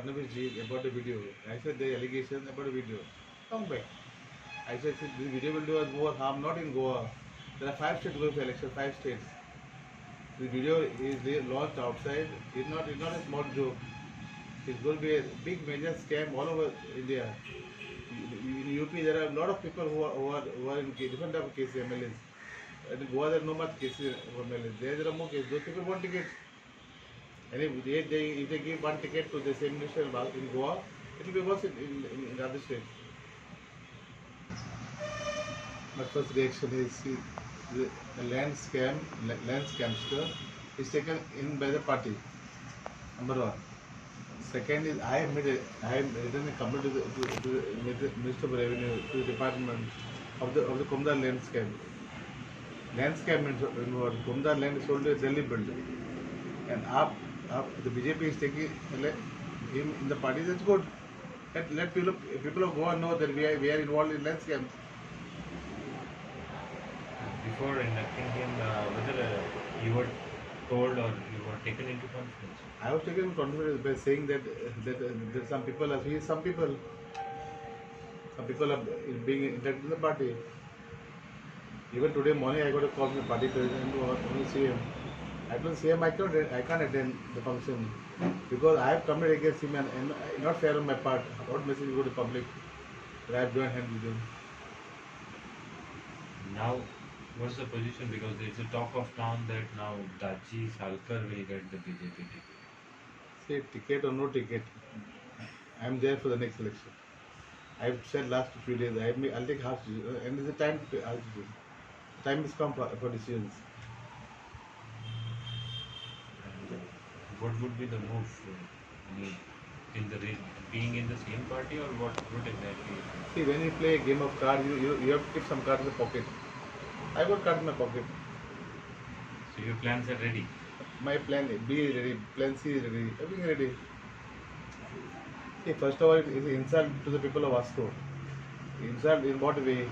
Fadnavis ji about the video. I said the allegation about the video. Come back. I said this video will do us more harm, not in Goa. There are 5 states going for election, 5 states. The video is launched outside. It's not a small joke. It's going to be a big major scam all over India. In UP, there are a lot of people who are in different type of cases, MLAs. And in Goa, there are no much cases of MLAs. There are more cases. Those people want tickets. And if they give one ticket to the same minister in Goa, it will be worse in other states. My first reaction is see, the land scamster is taken in by the party. Number one. Second is I have written a complaint to the Minister of Revenue, to the department of the Kumdar land scam. Land scam involved. Kumdar land is sold to a Delhi builder, and the BJP is taking him in the party. That's good. Let people of Goa know that we are involved in land scam. Before electing him, whether you were told or you were taken into confidence? I was taken into confidence by saying that some people are being inducted in the party. Even today morning, I got a call from the party president to see him. I told CM I can't attend the function because I have committed against him and not fair on my part. What message go to the public that I have joined hands with him? Now, what's the position? Because there's a talk of town that now Daji Salkar will get the BJP ticket. Say ticket or no ticket, I am there for the next election. I have said last few days I'll take half and there's a time to half decision. Time has come for decisions. What would be the move? Being in the same party or what exactly? See, when you play a game of cards, you have to keep some cards in the pocket. I got cards in my pocket. So your plans are ready? My plan B is ready, plan C is ready, everything ready. See, first of all, it is an insult to the people of Vasco. Insult in what way?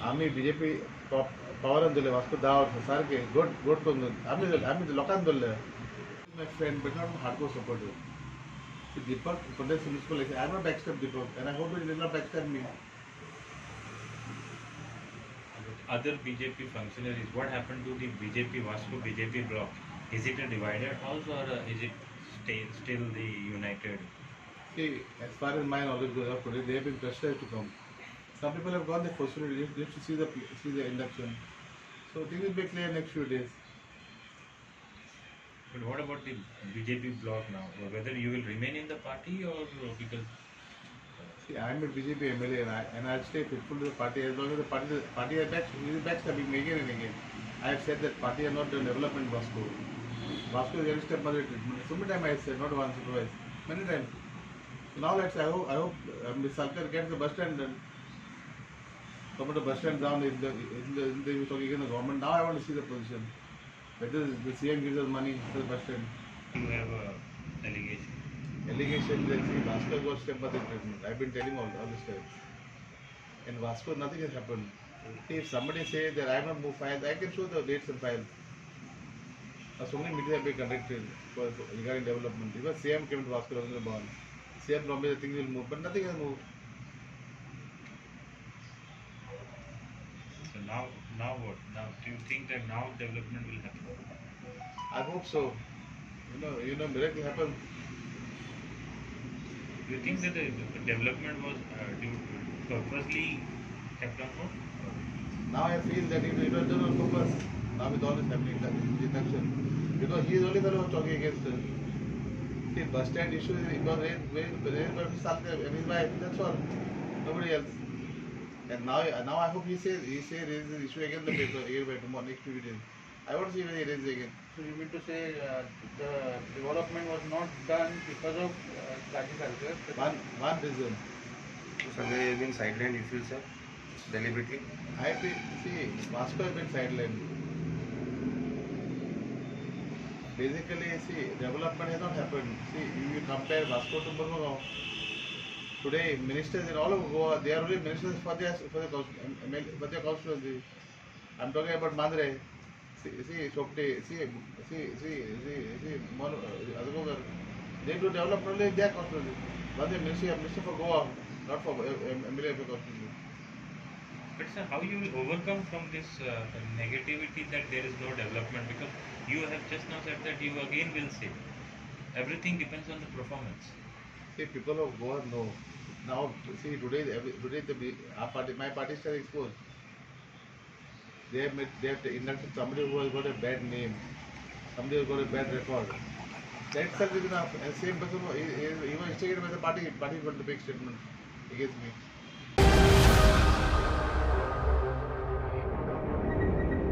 Army BJP power on the Vasco Daur, Sarke, good to the Army the Lokan Dole. My friend, but not hardcore supporter. See, Deepak, Pradesh Municipal Election, I am not backstab Deepak, and I hope he will not backstab me. Other BJP functionaries, what happened to the BJP Vasco BJP bloc? Is it a divided house or is it still the united? See, as far as my knowledge goes up today, they have been pressurized to come. Some people have gone there forcefully just to see the induction. So things will be clear next few days. But what about the BJP bloc now? Whether you will remain in the party or because See, I am a BJP MLA and I'll stay faithful to the party as long as the party is backstabbing me again and again. I have said that party has not done development in Vasco. Vasco is very step mother treatment. So many times I have said, not once or twice, many times. So now let's I hope Ms. Salkar gets the bus stand done. Come to the bus stand down in the talking against the government. Now I want to see the position. Whether the CM gives us money for the bus stand. you have a allegation? Allegation that see Vasco got step mother treatment. I've been telling all this time. In Vasco, nothing has happened. If somebody says that I have not moved files, I can show the dates and files. So many meetings have been conducted regarding development. Even CM came to Vasco Ravindra Bhavan. CM promised that things will move, but nothing has moved. So now what? Now do you think that now development will happen? I hope so. Miracle happens. Do you think that the development was purposely kept on hold? Now I feel that it was done on purpose. Now with all this happening, the induction. Because he is the only fellow who is talking against it. See, bus stand issue it was raised by Mr. Salkar and his wife. That's all. Nobody else. And now I hope he says raise the issue again in the paper again by tomorrow next 2 days. I want to see when he raises again. So you mean to say the development was not done because of Raji Salkar? One reason. So there have been sidelined issues, sir, deliberately. Vasco has been sidelined. Basically, development has not happened. See, you compare Vasco to Murmugao. Today, ministers in all over Goa, they are only ministers for their constituency. I'm talking about Mandre. Chopte, Adhgogar. They do develop only their constituency. But the minister for Goa, not for MLA for constituency. But sir, how you will overcome from this negativity that there is no development? Because you have just now said that you again will say everything depends on the performance. See, people of Goa know. Now, see, today our party, my party is exposed. They have inducted somebody who has got a bad name, somebody who has got a bad record. That itself is enough. And same person, he was instigated by the party is going to make statement against me.